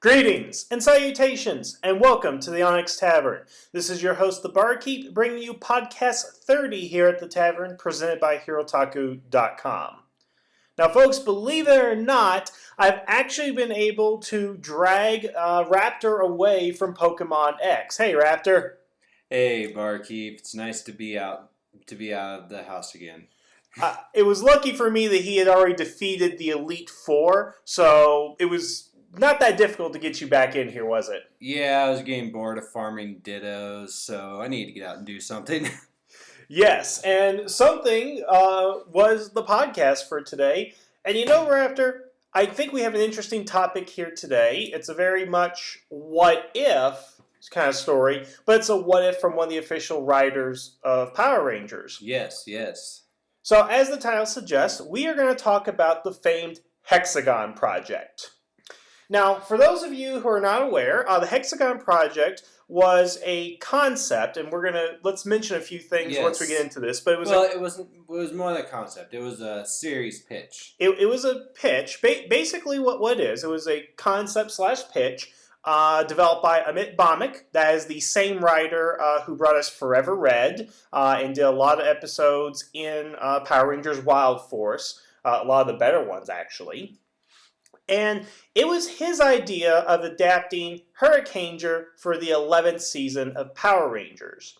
Greetings and salutations, and welcome to the Onyx Tavern. This is your host, the Barkeep, bringing you podcast 30 here at the tavern, presented by HeroTaku.com. Now, folks, believe it or not, I've actually been able to drag Raptor away from Pokemon X. Hey, Raptor. Hey, Barkeep. It's nice to be out of the house again. It was lucky for me that he had already defeated the Elite Four, so it was not that difficult to get you back in here, was it? Yeah, I was getting bored of farming Dittos, so I need to get out and do something. Yes, and something was the podcast for today. And you know, Raptor, I think we have an interesting topic here today. It's a very much what-if kind of story, but it's a what-if from one of the official writers of Power Rangers. Yes. So, as the title suggests, we are going to talk about the famed Hexagon project. Now, for those of you who are not aware, the Hexagon project was a concept, and let's mention a few things once we get into this. But it was more than a concept. It was a series pitch. It was a pitch. Basically, what it is, it was a concept / pitch developed by Amit Bhaumik. That is the same writer who brought us Forever Red and did a lot of episodes in Power Rangers Wild Force. A lot of the better ones, actually. And it was his idea of adapting Hurricaneger for the 11th season of Power Rangers.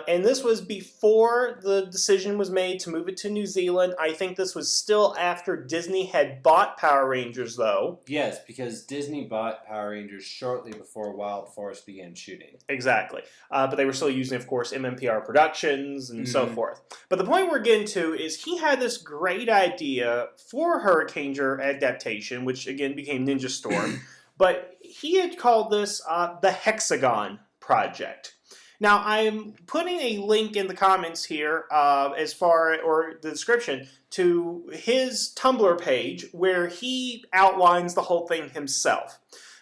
And this was before the decision was made to move it to New Zealand. I think this was still after Disney had bought Power Rangers, though. Yes, because Disney bought Power Rangers shortly before Wild Force began shooting. Exactly. But they were still using, of course, MMPR Productions and so forth. But the point we're getting to is he had this great idea for Hurricaneger adaptation, which, again, became Ninja Storm. But he had called this the Hexagon project. Now, I'm putting a link in the comments here or the description to his Tumbler page where he outlines the whole thing himself.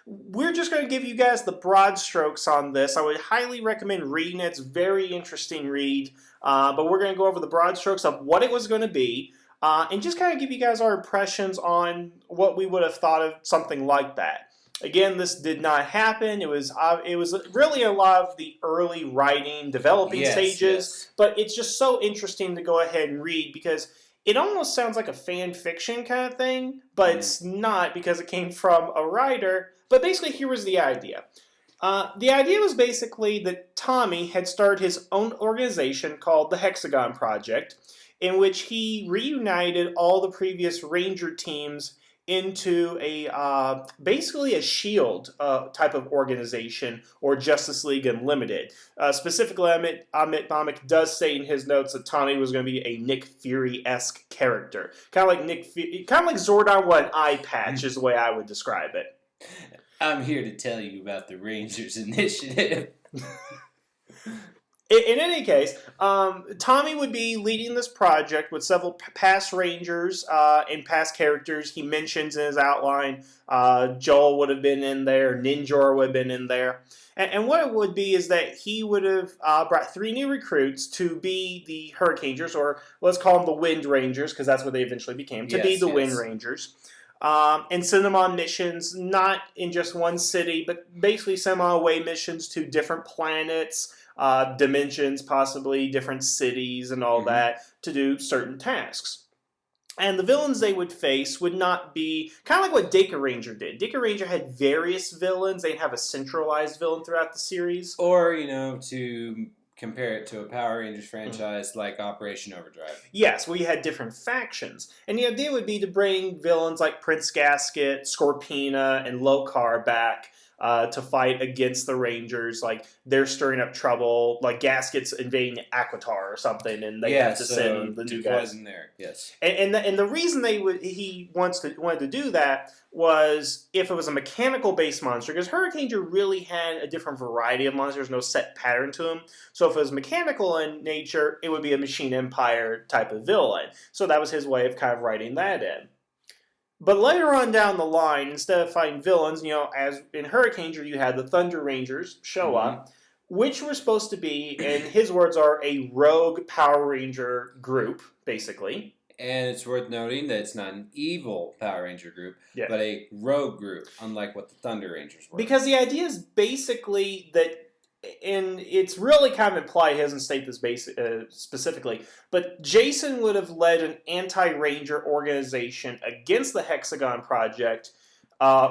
We're just going to give you guys the broad strokes on this. I would highly recommend reading it. It's a very interesting read, but we're going to go over the broad strokes of what it was going to be and just kind of give you guys our impressions on what we would have thought of something like that. Again, this did not happen. It was really a lot of the early writing, developing stages, but it's just so interesting to go ahead and read because it almost sounds like a fan fiction kind of thing, but it's not because it came from a writer. But basically, here was the idea. The idea was basically that Tommy had started his own organization called the Hexagon Project, in which he reunited all the previous Ranger teams into basically a SHIELD type of organization, or Justice League Unlimited. Specifically, Amit Bhaumik does say in his notes that Tommy was going to be a Nick Fury-esque character, kind of like Zordon with an eye patch is the way I would describe it. I'm here to tell you about the Rangers Initiative. In any case, Tommy would be leading this project with several past Rangers and past characters. He mentions in his outline, Joel would have been in there, Ninjor would have been in there. And what it would be is that he would have brought 3 new recruits to be the Hurricanegers, or let's call them the Wind Rangers, because that's what they eventually became, Wind Rangers. And send them on missions, not in just one city, but basically send them on away missions to different planets, dimensions, possibly different cities and all that, to do certain tasks. And the villains they would face would not be kind of like what Deka Ranger did. Deka Ranger had various villains. They'd have a centralized villain throughout the series. Or, to compare it to a Power Rangers franchise like Operation Overdrive. Yes, we had different factions. And the idea would be to bring villains like Prince Gasket, Scorpina, and Lokar back to fight against the Rangers. Like, they're stirring up trouble. Like, Gasket's invading Aquitar or something, and they have to send the new guys in there. Yes, and the reason he wanted to do that was if it was a mechanical based monster, because Hurricaneger really had a different variety of monsters, no set pattern to them. So if it was mechanical in nature, it would be a Machine Empire type of villain. So that was his way of kind of writing that in. But later on down the line, instead of fighting villains, as in Hurricaneger, you had the Thunder Rangers show up, which were supposed to be, and his words are, a rogue Power Ranger group, basically. And it's worth noting that it's not an evil Power Ranger group, but a rogue group, unlike what the Thunder Rangers were. Because the idea is basically that, and it's really kind of implied, he doesn't state this specifically, but Jason would have led an anti-Ranger organization against the Hexagon Project,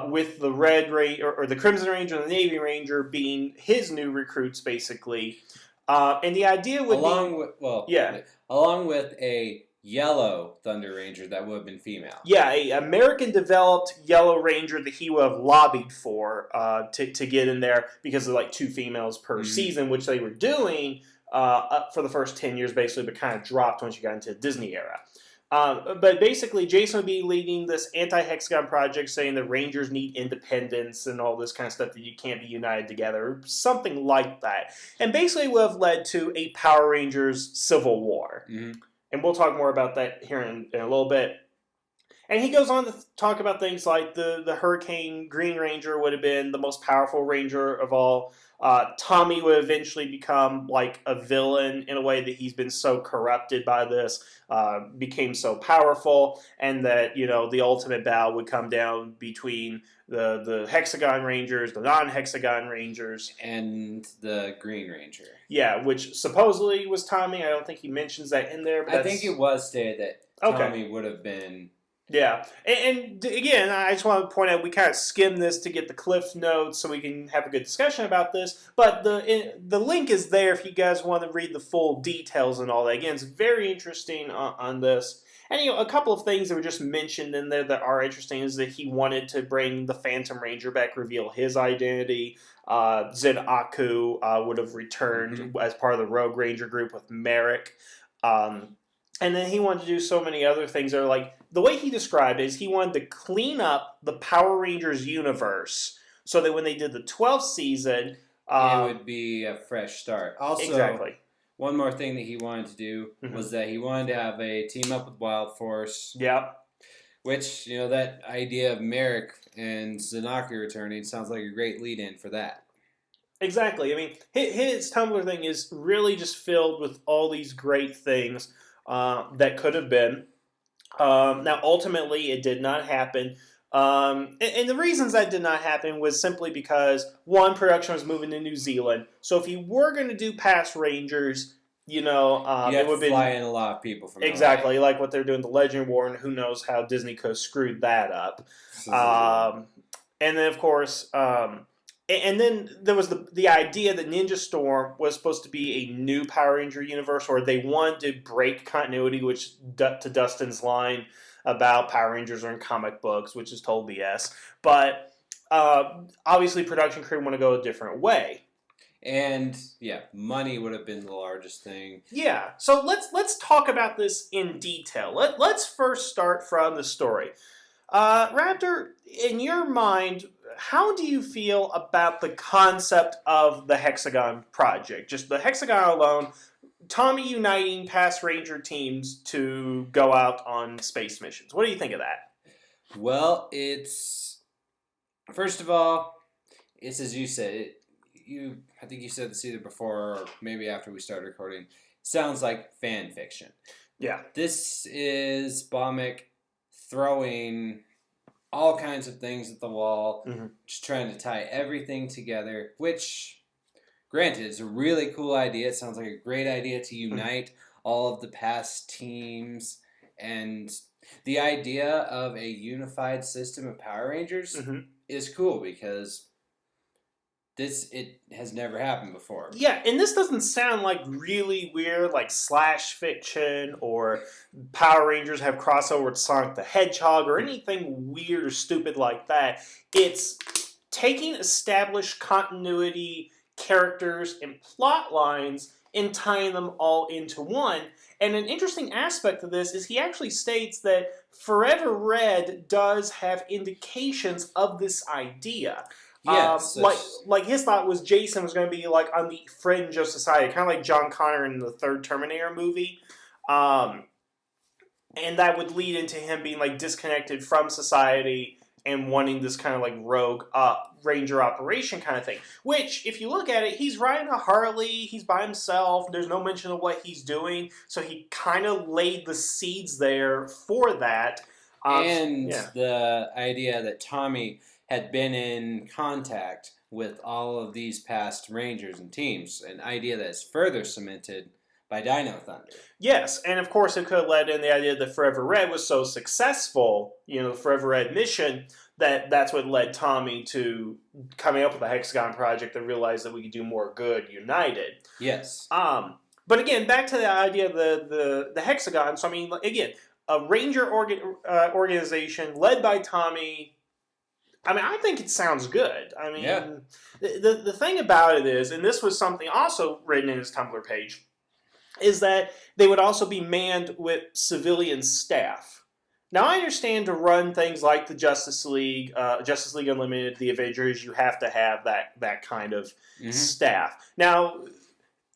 with the Red Ranger, or the Crimson Ranger and the Navy Ranger being his new recruits, basically. And the idea would along with a yellow Thunder Ranger that would have been female. Yeah, a American-developed Yellow Ranger that he would have lobbied for to get in there because of like 2 females per season, which they were doing up for the first 10 years, basically, but kind of dropped once you got into the Disney era. But basically, Jason would be leading this anti-Hexagon project, saying that Rangers need independence and all this kind of stuff, that you can't be united together, something like that. And basically would have led to a Power Rangers civil war. Mm-hmm. And we'll talk more about that here in a little bit. And he goes on to talk about things like the Hurricane Green Ranger would have been the most powerful Ranger of all. Tommy would eventually become like a villain in a way that he's been so corrupted by this, became so powerful, and that, you know, the ultimate battle would come down between the Hexagon Rangers, the non-Hexagon Rangers, and the Green Ranger. Yeah, which supposedly was Tommy. I don't think he mentions that in there. But I think it was stated that Tommy would have been. Yeah, and again, I just want to point out, we kind of skimmed this to get the Cliff Notes so we can have a good discussion about this, but the link is there if you guys want to read the full details and all that. Again, it's very interesting on this. And, you know, a couple of things that were just mentioned in there that are interesting is that he wanted to bring the Phantom Ranger back, reveal his identity. Zed Aku would have returned as part of the Rogue Ranger group with Merrick. And then he wanted to do so many other things that are like, the way he described it is he wanted to clean up the Power Rangers universe so that when they did the 12th season, it would be a fresh start. Also, exactly. One more thing that he wanted to do was that he wanted to have a team up with Wild Force. Yep. Which, you know, that idea of Merrick and Zanaki returning sounds like a great lead-in for that. Exactly. I mean, his Tumbler thing is really just filled with all these great things that could have been. Now, ultimately, it did not happen. And the reasons that did not happen was simply because, one, production was moving to New Zealand. So if you were going to do past Rangers, you know, it would fly in a lot of people from exactly LA. Like what they're doing the Legend War, and who knows how Disney could have screwed that up. And then, of course, and then there was the idea that Ninja Storm was supposed to be a new Power Ranger universe, or they wanted to break continuity, which, to Dustin's line about Power Rangers are in comic books, which is total BS. But obviously, production crew want to go a different way. And yeah, money would have been the largest thing. Yeah, so let's talk about this in detail. Let's first start from the story. Raptor, in your mind, how do you feel about the concept of the Hexagon project? Just the Hexagon alone, Tommy uniting past Ranger teams to go out on space missions. What do you think of that? Well, first of all, it's as you said. I think you said this either before or maybe after we started recording. Sounds like fan fiction. Yeah. This is Bhaumik throwing all kinds of things at the wall, just trying to tie everything together, which, granted, is a really cool idea. It sounds like a great idea to unite all of the past teams, and the idea of a unified system of Power Rangers is cool because it has never happened before. Yeah, and this doesn't sound like really weird, like slash fiction or Power Rangers have crossover with Sonic the Hedgehog or anything weird or stupid like that. It's taking established continuity characters and plot lines and tying them all into one. And an interesting aspect of this is he actually states that Forever Red does have indications of this idea. Yes, like his thought was Jason was going to be like on the fringe of society, kind of like John Connor in the third Terminator movie, and that would lead into him being like disconnected from society and wanting this kind of like rogue ranger operation kind of thing. Which, if you look at it, he's riding a Harley, he's by himself, there's no mention of what he's doing, so he kind of laid the seeds there for that. The idea that Tommy had been in contact with all of these past Rangers and teams, an idea that is further cemented by Dino Thunder. Yes, and of course it could have led in the idea that Forever Red was so successful, the Forever Red mission, that's what led Tommy to coming up with the Hexagon project and realize that we could do more good united. Yes. But again, back to the idea of the Hexagon. So I mean, again, a Ranger organization led by Tommy. I mean, I think it sounds good. I mean, yeah. The thing about it is, and this was something also written in his Tumblr page, is that they would also be manned with civilian staff. Now, I understand to run things like the Justice League Unlimited, the Avengers, you have to have that kind of staff. Now,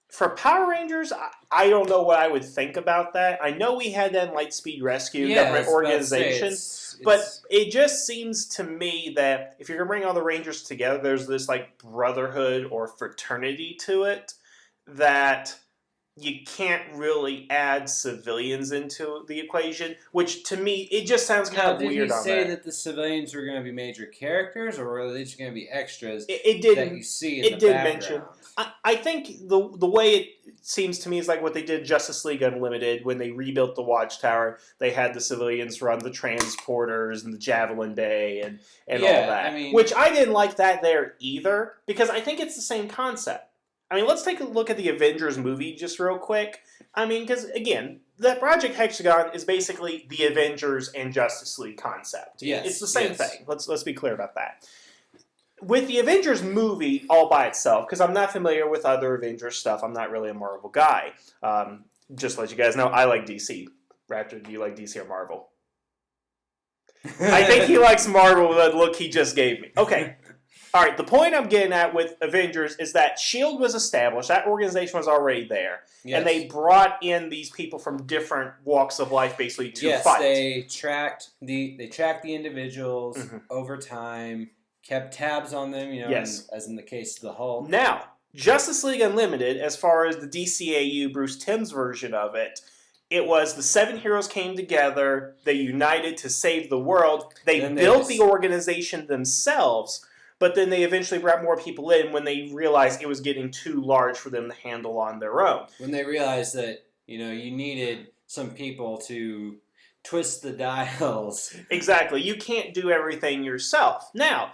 for Power Rangers, I don't know what I would think about that. I know we had that in Lightspeed Rescue, government organization, but it just seems to me that if you're going to bring all the Rangers together, there's this like brotherhood or fraternity to it that you can't really add civilians into the equation, which to me, it just sounds kind of weird on that. Did you say that the civilians were going to be major characters, or were they just going to be extras that you see in the background? It did mention. I think the way it seems to me is like what they did Justice League Unlimited when they rebuilt the Watchtower. They had the civilians run the transporters and the Javelin Bay and all that. I mean, which I didn't like that there either, because I think it's the same concept. I mean, let's take a look at the Avengers movie just real quick. I mean, because, again, that Project Hexagon is basically the Avengers and Justice League concept. Yes. It's the same thing. Let's be clear about that. With the Avengers movie all by itself, because I'm not familiar with other Avengers stuff, I'm not really a Marvel guy. Just to let you guys know, I like DC. Raptor, do you like DC or Marvel? I think he likes Marvel with that look he just gave me. Okay. All right, the point I'm getting at with Avengers is that S.H.I.E.L.D. was established. That organization was already there. Yes. And they brought in these people from different walks of life basically to fight. They tracked the individuals over time, kept tabs on them, as in the case of the Hulk. Now, Justice League Unlimited, as far as the DCAU Bruce Timm's version of it, it was the 7 heroes came together, they united to save the world, they built the organization themselves. But then they eventually brought more people in when they realized it was getting too large for them to handle on their own. When they realized that, you needed some people to twist the dials. Exactly. You can't do everything yourself. Now,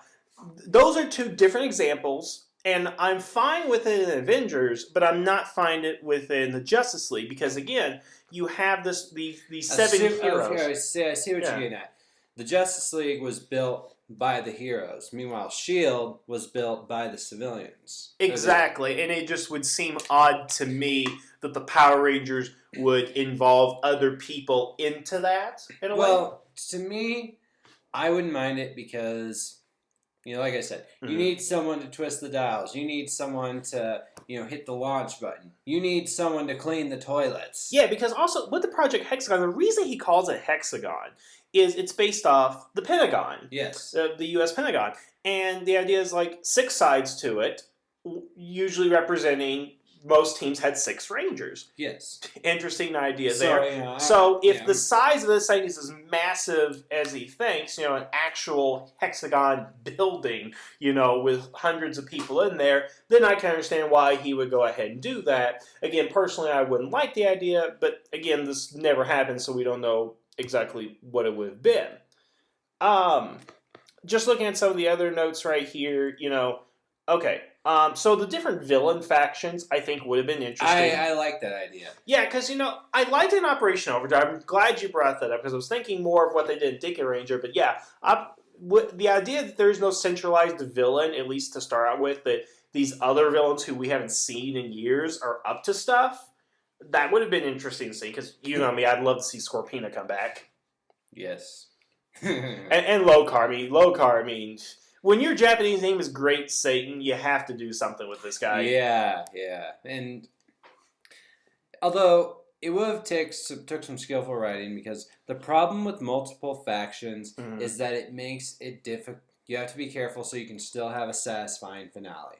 those are two different examples, and I'm fine with it in Avengers, but I'm not fine within the Justice League, because, again, you have these 7 heroes. Okay, I see what you're getting at. The Justice League was built by the heroes. Meanwhile, S.H.I.E.L.D. was built by the civilians. Exactly, and it just would seem odd to me that the Power Rangers would involve other people into that in a way. Well, to me, I wouldn't mind it because, like I said, you need someone to twist the dials. You need someone to, hit the launch button. You need someone to clean the toilets. Yeah, because also with the Project Hexagon, the reason he calls it Hexagon is it's based off the Pentagon. Yes. The U.S. Pentagon. And the idea is like 6 sides to it, usually representing most teams had 6 Rangers. Yes. Interesting idea there. So if the size of this thing is as massive as he thinks, an actual hexagon building, with hundreds of people in there, then I can understand why he would go ahead and do that. Again, personally, I wouldn't like the idea, but again, this never happened, so we don't know exactly what it would have been. Just looking at some of the other notes right here, okay. So the different villain factions, I think, would have been interesting. I like that idea. Yeah, because, I liked it in Operation Overdrive. I'm glad you brought that up, because I was thinking more of what they did in Dick Ranger. But yeah, the idea that there's no centralized villain, at least to start out with, that these other villains who we haven't seen in years are up to stuff, that would have been interesting to see, because you know me, I'd love to see Scorpina come back. Yes. and Lokar. I mean, when your Japanese name is Great Satan, you have to do something with this guy. Yeah. And although it would have took some skillful writing, because the problem with multiple factions is that it makes it difficult. You have to be careful so you can still have a satisfying finale.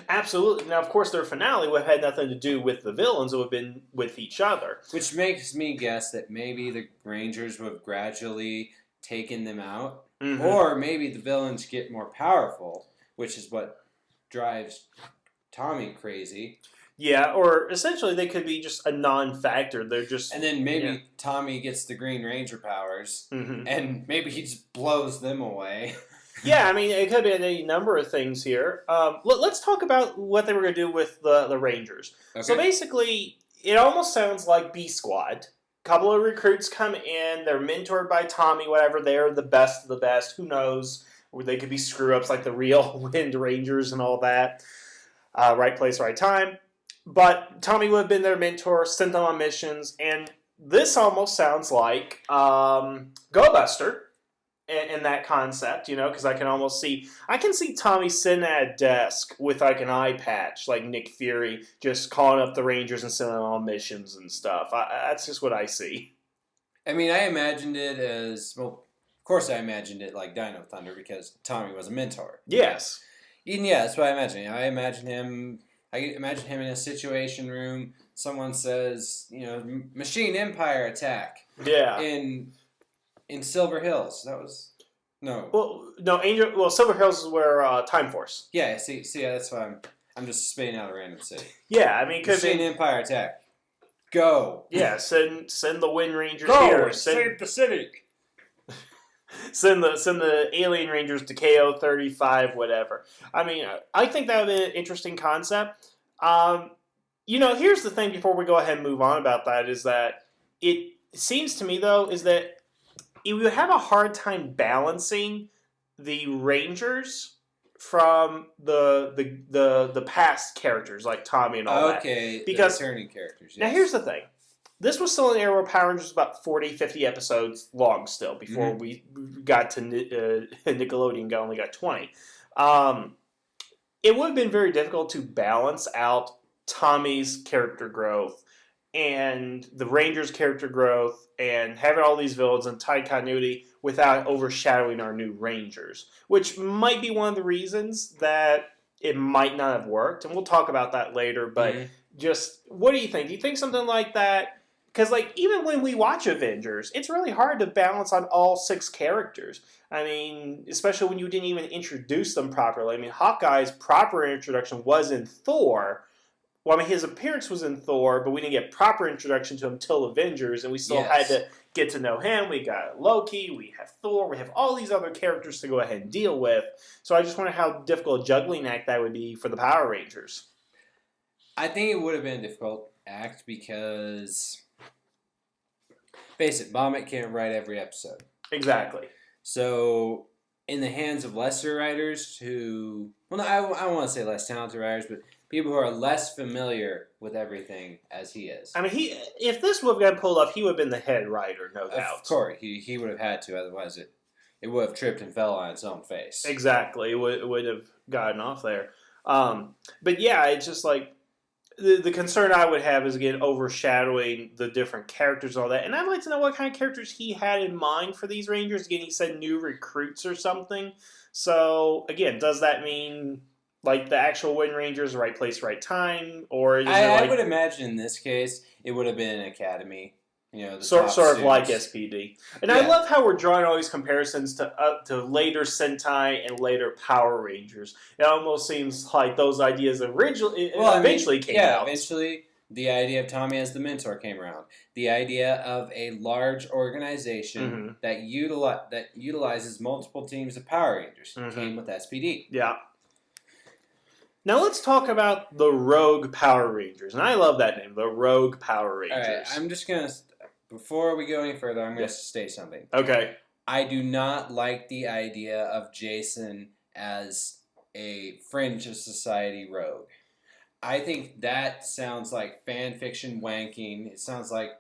Absolutely. Now, of course, their finale would have had nothing to do with the villains. It would have been with each other. Which makes me guess that maybe the Rangers would have gradually taken them out. Or maybe the villains get more powerful, which is what drives Tommy crazy. Yeah, or essentially they could be just a non-factor. They're just... And then maybe Tommy gets the Green Ranger powers, and maybe he just blows them away. Yeah, I mean, it could be a number of things here. Let's talk about what they were going to do with the Rangers. Okay. So basically, it almost sounds like B-Squad. A couple of recruits come in. They're mentored by Tommy, whatever. They're the best of the best. Who knows? Or they could be screw-ups like the real Wind Rangers and all that. Right place, right time. But Tommy would have been their mentor, sent them on missions. And this almost sounds like Go Buster. In that concept, because I can see Tommy sitting at a desk with like an eye patch, like Nick Fury, just calling up the Rangers and sending them on missions and stuff. That's just what I see. I mean, I imagined it as, well, of course I imagined it like Dino Thunder, because Tommy was a mentor. Yes. And yeah, that's what I imagine. I imagine him in a situation room. Someone says, Machine Empire attack. Yeah. In Silver Hills, that was no. Well, no, Angel. Well, Silver Hills is where Time Force. Yeah, yeah, that's why I'm just spitting out a random city. Yeah, I mean, Machine Empire attack. Go. Yeah, send the Wind Rangers Go, here. save the city. Send the Alien Rangers to KO 35, whatever. I mean, I think that would be an interesting concept. Here's the thing. Before we go ahead and move on about that, is that it seems to me though is that you would have a hard time balancing the Rangers from the past characters like Tommy and all that. Okay, because the returning characters. Yes. Now here's the thing. This was still an era where Power Rangers was about 40, 50 episodes long still before we got to Nickelodeon only got 20. It would have been very difficult to balance out Tommy's character growth and the Rangers' character growth, and having all these villains and tight continuity without overshadowing our new Rangers, which might be one of the reasons that it might not have worked, and we'll talk about that later, but just, what do you think? Do you think something like that? Because, even when we watch Avengers, it's really hard to balance on all 6 characters. I mean, especially when you didn't even introduce them properly. I mean, Hawkeye's proper introduction was in Thor. Well, I mean, his appearance was in Thor, but we didn't get proper introduction to him till Avengers, and we still had to get to know him. We got Loki, we have Thor, we have all these other characters to go ahead and deal with. So I just wonder how difficult a juggling act that would be for the Power Rangers. I think it would have been a difficult act because, face it, Bhaumik can't write every episode. Exactly. So, in the hands of lesser writers who, well, no, I don't want to say less talented writers, but people who are less familiar with everything as he is. I mean, if this would have gotten pulled off, he would have been the head writer, no doubt. Of course, he would have had to, otherwise it would have tripped and fell on its own face. Exactly, it would have gotten off there. But yeah, it's just like, the concern I would have is, again, overshadowing the different characters and all that. And I'd like to know what kind of characters he had in mind for these Rangers. Again, he said new recruits or something. So, again, does that mean like the actual Wind Rangers, right place, right time? Or is I would imagine in this case, it would have been an academy. Sort of like SPD. And I love how we're drawing all these comparisons to later Sentai and later Power Rangers. It almost seems like those ideas eventually came out. Yeah, eventually the idea of Tommy as the mentor came around. The idea of a large organization that utilizes multiple teams of Power Rangers came with SPD. Yeah. Now let's talk about the Rogue Power Rangers. And I love that name, the Rogue Power Rangers. All right, I'm just going to... Before we go any further, I'm going to state something. Okay. I do not like the idea of Jason as a fringe of society rogue. I think that sounds like fan fiction wanking. It sounds like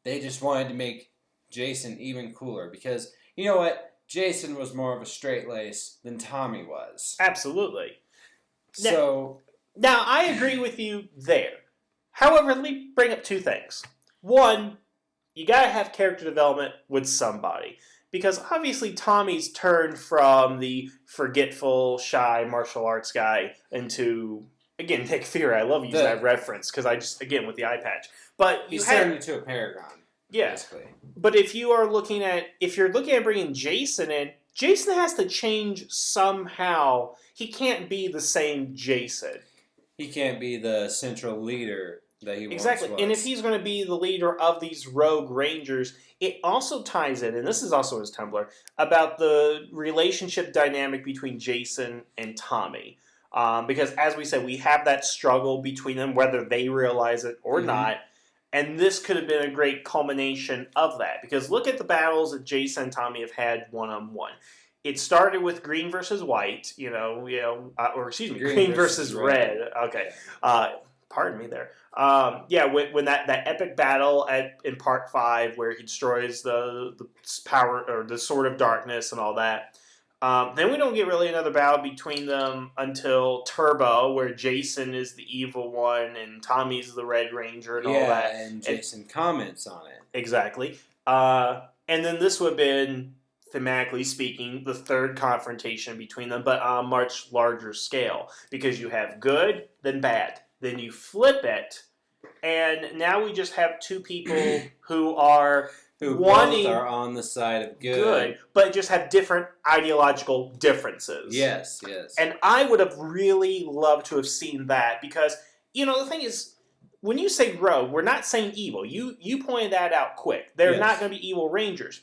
they just wanted to make Jason even cooler because, you know what? Jason was more of a straight lace than Tommy was. Absolutely. So... Now, I agree with you there. However, let me bring up 2 things. one, you got to have character development with somebody. Because obviously Tommy's turned from the forgetful, shy martial arts guy into, again, Nick Fury. I love using that reference because again, with the eye patch. But he's turned into a paragon. Yeah. Basically. But if you're looking at bringing Jason in, Jason has to change somehow. He can't be the same Jason. He can't be the central leader that he once was. And if he's going to be the leader of these rogue rangers, it also ties in, and this is also his Tumbler, about the relationship dynamic between Jason and Tommy. Because as we said, we have that struggle between them, whether they realize it or not. And this could have been a great culmination of that. Because look at the battles that Jason and Tommy have had one-on-one. It started with green versus white, green versus red. Okay. Pardon me there. When that epic battle in Part 5 where he destroys the power or the Sword of Darkness and all that. Then we don't get really another battle between them until Turbo, where Jason is the evil one and Tommy's the Red Ranger and all that. And Jason comments on it. Exactly. And then this would have been, thematically speaking, the third confrontation between them, but on a much larger scale. Because you have good, then bad. Then you flip it, and now we just have two people who are both are on the side of good, but just have different ideological differences. Yes. And I would have really loved to have seen that because, the thing is, when you say rogue, we're not saying evil. You pointed that out quick. They're not going to be evil Rangers.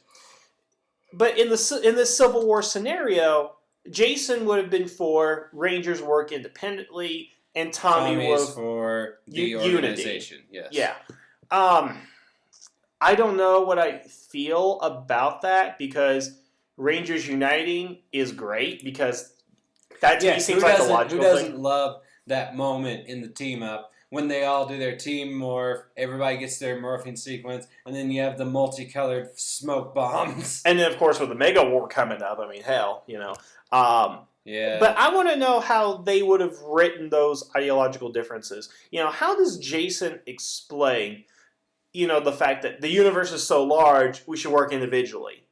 But in this Civil War scenario, Jason would have been for Rangers work independently, and Tommy was for the organization. Unity. Yes. Yeah. I don't know what I feel about that because Rangers uniting is great because that to me seems like a logical thing. Who doesn't love that moment in the team up when they all do their team morph, everybody gets their morphing sequence, and then you have the multicolored smoke bombs. And then, of course, with the Mega War coming up, I mean, hell, Yeah. But I want to know how they would have written those ideological differences. How does Jason explain, the fact that the universe is so large, we should work individually?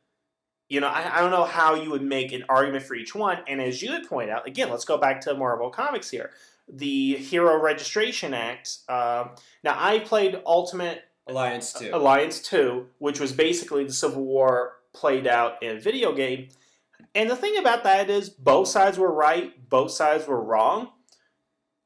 I don't know how you would make an argument for each one. And as you had pointed out, again, let's go back to Marvel Comics here. The Hero Registration Act. Now, I played Ultimate Alliance 2. Alliance 2, which was basically the Civil War played out in a video game. And the thing about that is both sides were right, both sides were wrong.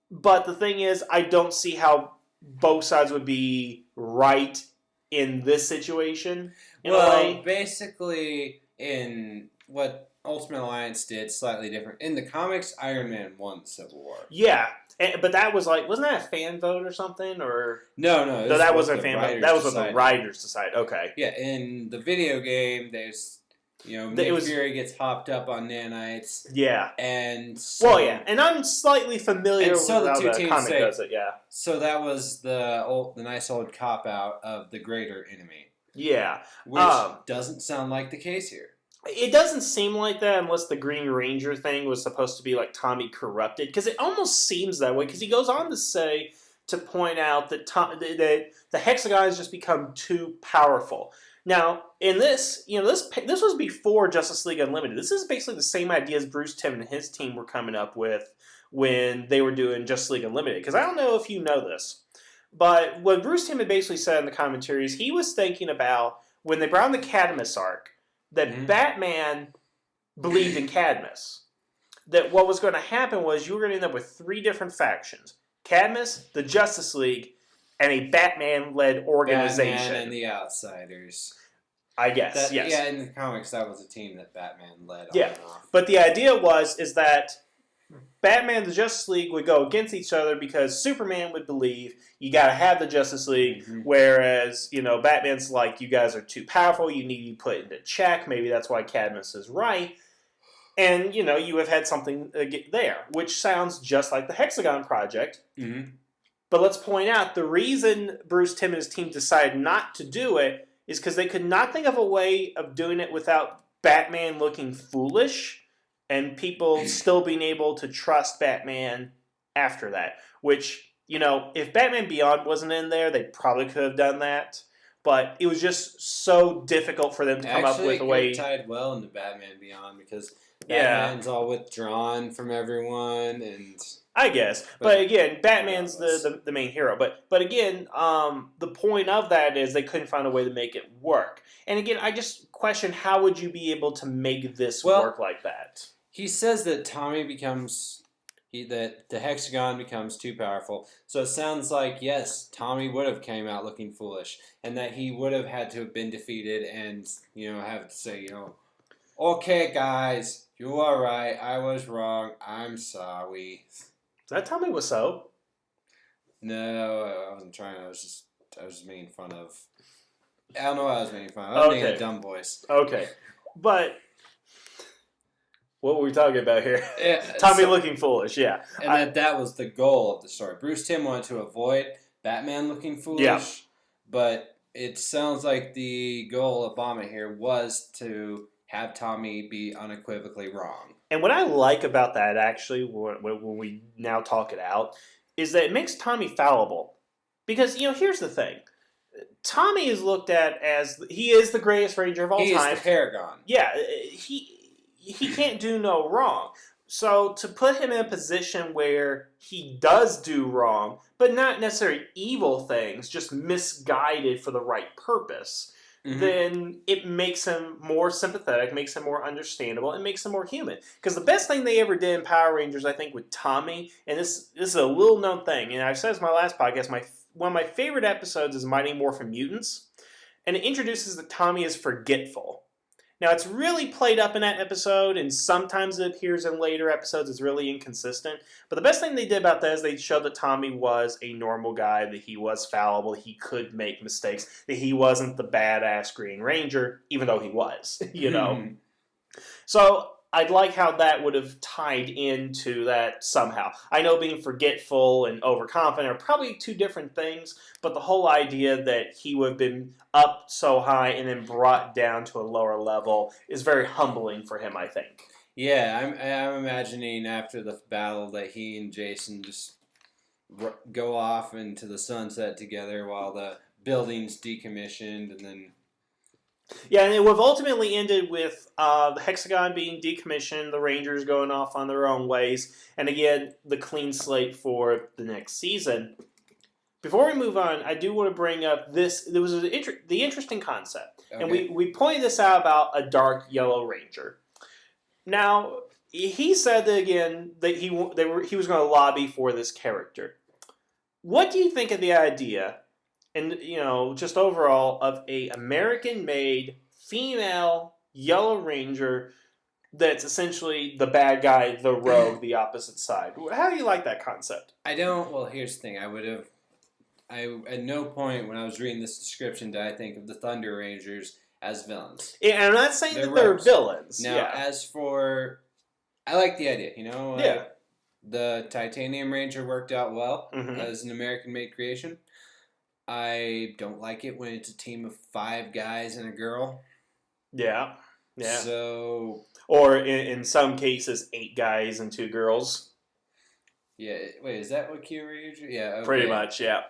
But the thing is, I don't see how both sides would be right in this situation in a way. Basically, in what Ultimate Alliance did, slightly different. In the comics, Iron Man won the Civil War. Yeah, but that was wasn't that a fan vote or something? Or No, that wasn't a fan vote. That was what the writers decided. Okay. Yeah, in the video game, there's... Nick Fury gets hopped up on nanites. Yeah. And and I'm slightly familiar with how the comic does it, yeah. So that was the nice old cop-out of the greater enemy. Yeah. Which doesn't sound like the case here. It doesn't seem like that unless the Green Ranger thing was supposed to be like Tommy corrupted, because it almost seems that way, because he goes on to point out that the Hexagon has just become too powerful. Now, in this, this was before Justice League Unlimited. This is basically the same ideas Bruce Timm and his team were coming up with when they were doing Justice League Unlimited. Because I don't know if you know this, but what Bruce Timm had basically said in the commentaries, he was thinking about when they brought in the Cadmus arc, that Batman believed in Cadmus. That what was going to happen was you were going to end up with 3 different factions. Cadmus, the Justice League, and a Batman-led organization. Batman and the Outsiders. I guess, yes. Yeah, in the comics, that was a team that Batman led on and off. But the idea is that Batman and the Justice League would go against each other because Superman would believe you got to have the Justice League, whereas, Batman's like, you guys are too powerful, you need to be put into check, maybe that's why Cadmus is right. And, you have had something there, which sounds just like the Hexagon Project. Mm-hmm. But let's point out, the reason Bruce Timm and his team decided not to do it is because they could not think of a way of doing it without Batman looking foolish and people still being able to trust Batman after that. Which, if Batman Beyond wasn't in there, they probably could have done that. but it was just so difficult for them to come up with a way. Actually, it tied well into Batman Beyond because Batman's all withdrawn from everyone, and I guess, but again, Batman's the main hero. But again, the point of that is they couldn't find a way to make it work. And again, I just question how would you be able to make this work like that? He says that Tommy becomes that the Hexagon becomes too powerful. So it sounds like yes, Tommy would have came out looking foolish, and that he would have had to have been defeated, and have to say okay guys, you are right, I was wrong, I'm sorry. Is that Tommy Wiseau? No, I wasn't trying. I was just making fun of. I don't know what I was making fun of. I was making a dumb voice. Okay, but what were we talking about here? Tommy looking foolish, yeah. And that was the goal of the story. Bruce Timm wanted to avoid Batman looking foolish, but it sounds like the goal of Bhaumik here was to have Tommy be unequivocally wrong. And what I like about that, actually, when we now talk it out, is that it makes Tommy fallible. Because, here's the thing. Tommy is looked at as, he is the greatest Ranger of all time. He is the paragon. Yeah, he can't do no wrong. So to put him in a position where he does do wrong, but not necessarily evil things, just misguided for the right purpose, then it makes him more sympathetic, makes him more understandable, and makes him more human. Because the best thing they ever did in Power Rangers, I think, with Tommy, and this is a little-known thing, and I've said this in my last podcast, one of my favorite episodes is Mighty Morphin Mutants, and it introduces that Tommy is forgetful. Now, it's really played up in that episode, and sometimes it appears in later episodes. It's really inconsistent. But the best thing they did about that is they showed that Tommy was a normal guy, that he was fallible, he could make mistakes, that he wasn't the badass Green Ranger, even though he was, So I'd like how that would have tied into that somehow. I know being forgetful and overconfident are probably two different things, but the whole idea that he would have been up so high and then brought down to a lower level is very humbling for him, I think. Yeah, I'm imagining after the battle that he and Jason just go off into the sunset together while the building's decommissioned, and then... Yeah, and it would have ultimately ended with the Hexagon being decommissioned, the Rangers going off on their own ways, and again, the clean slate for the next season. Before we move on, I do want to bring up this. There was the interesting concept, and we pointed this out about a dark yellow Ranger. Now, he said that again that he was going to lobby for this character. What do you think of the idea? And, just overall, of a American-made female Yellow Ranger that's essentially the bad guy, the rogue, the opposite side. How do you like that concept? Well, here's the thing. At no point when I was reading this description did I think of the Thunder Rangers as villains. Yeah, and I'm not saying they're villains. Now, as for... I like the idea, the Titanium Ranger worked out well as an American-made creation. I don't like it when it's a team of 5 guys and a girl. Yeah. So... Or in some cases, 8 guys and 2 girls. Yeah. Wait, is that what Kyoto usually? Yeah. Okay. Pretty much, yeah.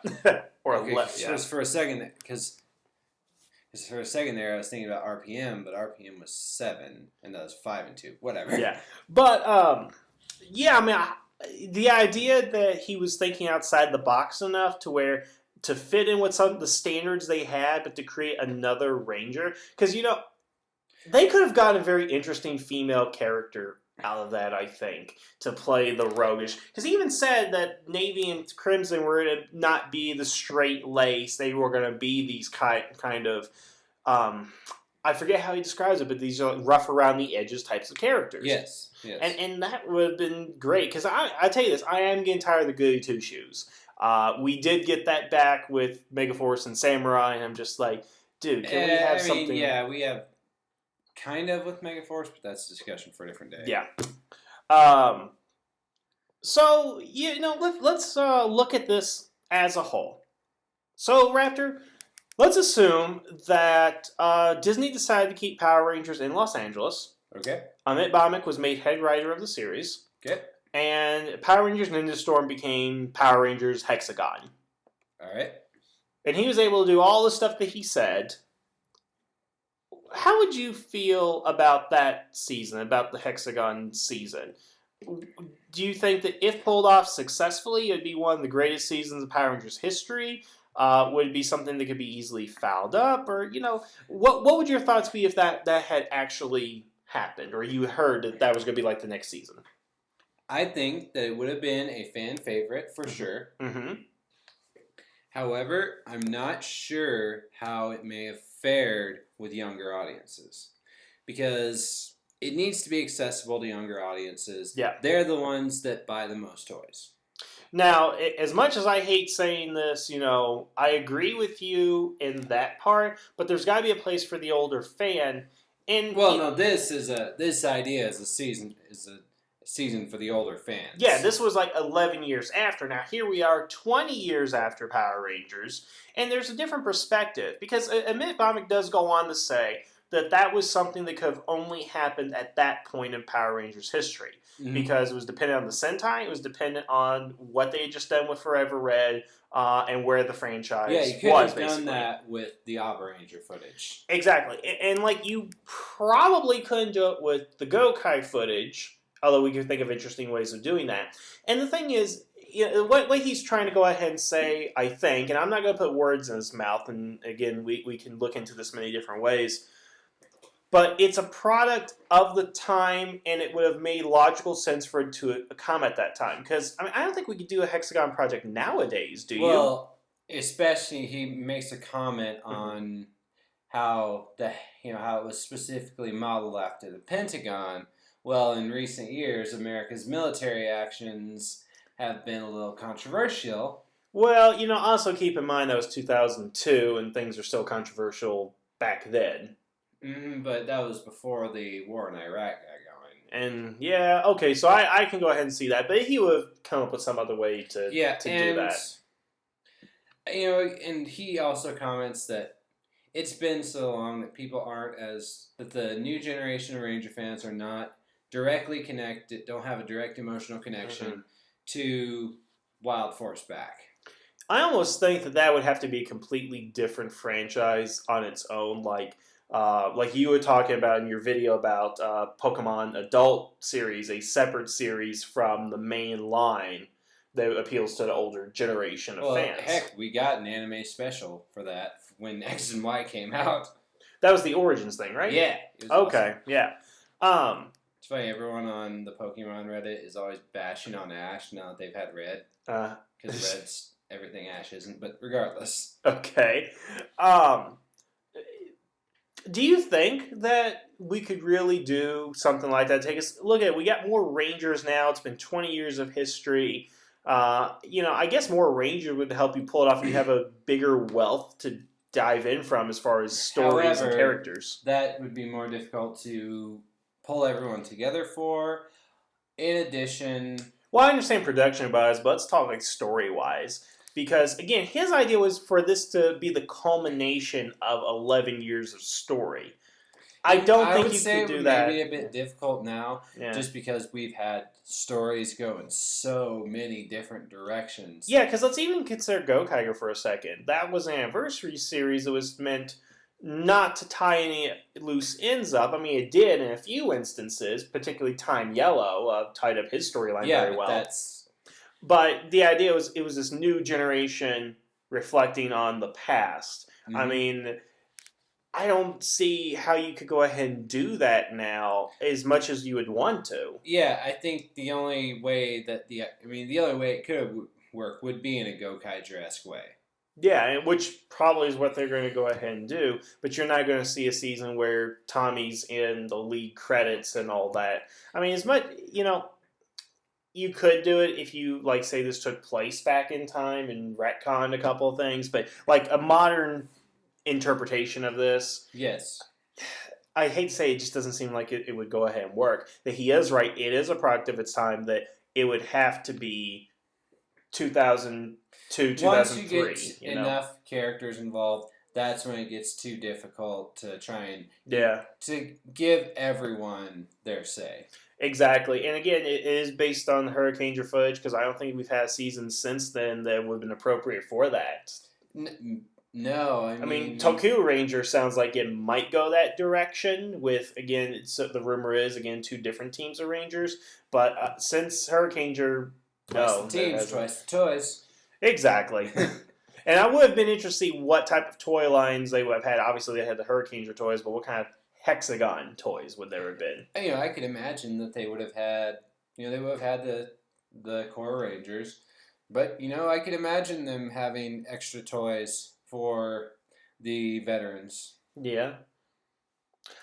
Or less. Yeah. For a second, because for a second there, I was thinking about RPM, but RPM was 7, and that was 5 and 2. Whatever. Yeah. But, the idea that he was thinking outside the box enough to where... to fit in with some of the standards they had, but to create another Ranger. Because, they could have gotten a very interesting female character out of that, I think, to play the roguish. Because he even said that Navy and Crimson were going to not be the straight lace. They were going to be these kind of... I forget how he describes it, but these are rough around the edges types of characters. Yes. And that would have been great. Because I tell you this, I am getting tired of the goody two-shoes. We did get that back with Megaforce and Samurai, and I'm just like, dude, can we have something? Yeah, we have kind of with Megaforce, but that's a discussion for a different day. Yeah. So, let's look at this as a whole. So, Raptor, let's assume that Disney decided to keep Power Rangers in Los Angeles. Okay. Amit Bhaumik was made head writer of the series. Okay. And Power Rangers Ninja Storm became Power Rangers Hexagon. All right. and he was able to do all the stuff that he said. How would you feel about that season, about the Hexagon season? Do you think that if pulled off successfully, it would be one of the greatest seasons of Power Rangers history? Would it be something that could be easily fouled up? Or, what would your thoughts be if that had actually happened, or you heard that was going to be like the next season? I think that it would have been a fan favorite for sure. Mm-hmm. However, I'm not sure how it may have fared with younger audiences, because it needs to be accessible to younger audiences. Yeah. They're the ones that buy the most toys. Now, as much as I hate saying this, I agree with you in that part, but there's got to be a place for the older fan. And this idea is a season for the older fans. Yeah, this was like 11 years after. Now, here we are 20 years after Power Rangers, and there's a different perspective, because Amit Bhaumik does go on to say that was something that could have only happened at that point in Power Rangers history, because it was dependent on the Sentai, it was dependent on what they had just done with Forever Red, and where the franchise was, you could have done that with the Abba Ranger footage. Exactly, and you probably couldn't do it with the Gokai footage, although we can think of interesting ways of doing that. And the thing is, what he's trying to go ahead and say, I think, and I'm not going to put words in his mouth, and again, we can look into this many different ways, but it's a product of the time, and it would have made logical sense for it to come at that time. Because, I don't think we could do a Hexagon project nowadays, do you? Well, especially he makes a comment on how how it was specifically modeled after the Pentagon. Well, in recent years, America's military actions have been a little controversial. Well, also keep in mind that was 2002, and things are still controversial back then. But that was before the war in Iraq got going. And, yeah, okay, so I can go ahead and see that, but he would have come up with some other way to do that. And he also comments that it's been so long that that the new generation of Ranger fans are not directly connected, don't have a direct emotional connection to Wild Force back. I almost think that would have to be a completely different franchise on its own, like you were talking about in your video about Pokemon Adult Series, a separate series from the main line that appeals to the older generation of fans. Heck, we got an anime special for that when X and Y came out. That was the Origins thing, right? Yeah. Okay, awesome. Yeah. It's funny, everyone on the Pokemon Reddit is always bashing on Ash now that they've had Red. Because Red's everything Ash isn't, but regardless. Okay. Do you think that we could really do something like that? Look at it, we got more Rangers now. It's been 20 years of history. I guess more Rangers would help you pull it off. You have a bigger wealth to dive in from as far as stories and characters. That would be more difficult to pull everyone together for. In addition... Well, I understand production-wise, but let's talk story-wise. Because, again, his idea was for this to be the culmination of 11 years of story. I don't think you could do that. It would be a bit difficult now, just because we've had stories go in so many different directions. Yeah, because let's even consider Gokaiger for a second. That was an anniversary series that was meant not to tie any loose ends up. It did in a few instances, particularly Time Yellow tied up his storyline very well. But the idea was it was this new generation reflecting on the past. I don't see how you could go ahead and do that now as much as you would want to. Yeah, I think the only way it could work would be in a Gokaiger-esque way. Yeah, which probably is what they're going to go ahead and do. But you're not going to see a season where Tommy's in the lead credits and all that. As much, you could do it if you, say this took place back in time and retconned a couple of things. But, a modern interpretation of this. Yes. I hate to say it just doesn't seem like it would go ahead and work. That he is right. It is a product of its time that it would have to be 2002, 2003. Once you get enough characters involved, that's when it gets too difficult to try and to give everyone their say. Exactly. And again, it is based on the Hurricane footage because I don't think we've had a season since then that would have been appropriate for that. No, I mean, Tokyo Ranger sounds like it might go that direction with, again, the rumor is, again, 2 different teams of Rangers. But since Hurricaneger, twice no. the teams, twice the toys. Exactly. And I would have been interested to see what type of toy lines they would have had. Obviously, they had the Hurricaneger toys, but what kind of Hexagon toys would there have been? I could imagine that they would have had, they would have had the core Rangers. But, I could imagine them having extra toys for the veterans. Yeah.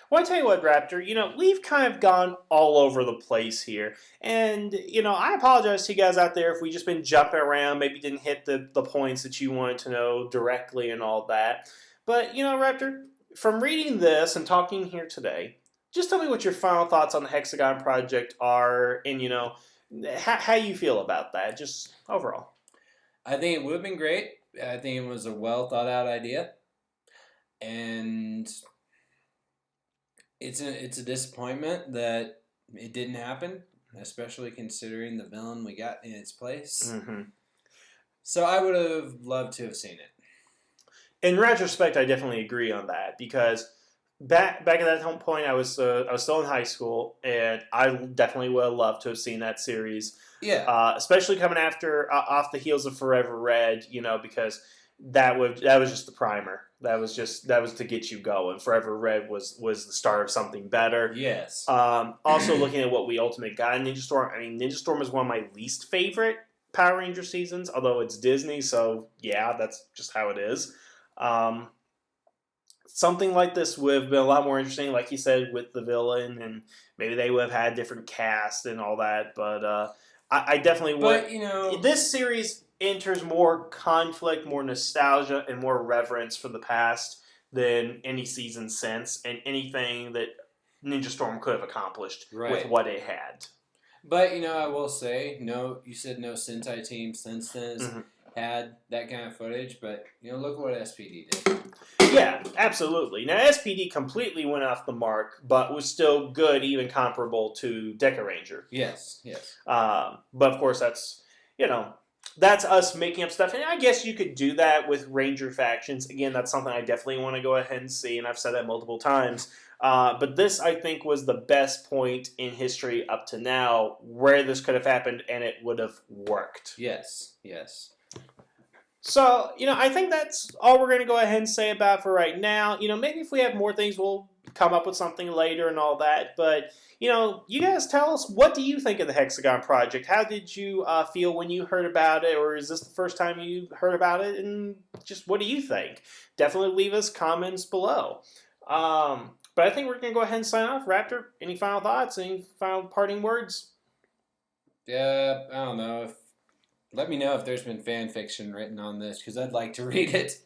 Well, I tell you what, Raptor, we've kind of gone all over the place here. And, I apologize to you guys out there if we just been jumping around, maybe didn't hit the points that you wanted to know directly and all that. But, Raptor, from reading this and talking here today, just tell me what your final thoughts on the Hexagon project are and, how you feel about that, just overall. I think it would have been great. I think it was a well thought out idea. And it's a disappointment that it didn't happen, especially considering the villain we got in its place. Mm-hmm. So I would have loved to have seen it. In retrospect, I definitely agree on that because back at that point, I was still in high school, and I definitely would have loved to have seen that series. Yeah, especially coming after off the heels of Forever Red, because that was just the primer. That was to get you going. Forever Red was the start of something better. Yes. Also looking at what we ultimately got in Ninja Storm. I mean, Ninja Storm is one of my least favorite Power Ranger seasons, although it's Disney, so yeah, that's just how it is. Something like this would have been a lot more interesting, like you said, with the villain, and maybe they would have had different cast and all that, but I definitely would. But, this series enters more conflict, more nostalgia, and more reverence for the past than any season since, and anything that Ninja Storm could have accomplished with what it had. But, I will say, you said no Sentai team since then has had that kind of footage, but, look what SPD did. Yeah, absolutely. Now, SPD completely went off the mark, but was still good, even comparable to Deca Ranger. Yes, yes. But, of course, that's us making up stuff. And I guess you could do that with Ranger factions. Again, that's something I definitely want to go ahead and see, and I've said that multiple times. But this, I think, was the best point in history up to now where this could have happened, and it would have worked. Yes, yes. So, I think that's all we're going to go ahead and say about for right now. Maybe if we have more things, we'll come up with something later and all that. But, you guys tell us, what do you think of the Hexagon project? How did you feel when you heard about it? Or is this the first time you heard about it? And just what do you think? Definitely leave us comments below. But I think we're going to go ahead and sign off. Raptor, any final thoughts? Any final parting words? Yeah, I don't know. Let me know if there's been fan fiction written on this, because I'd like to read it.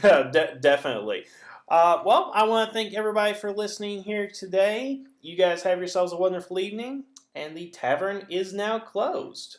Definitely. Well, I want to thank everybody for listening here today. You guys have yourselves a wonderful evening, and the tavern is now closed.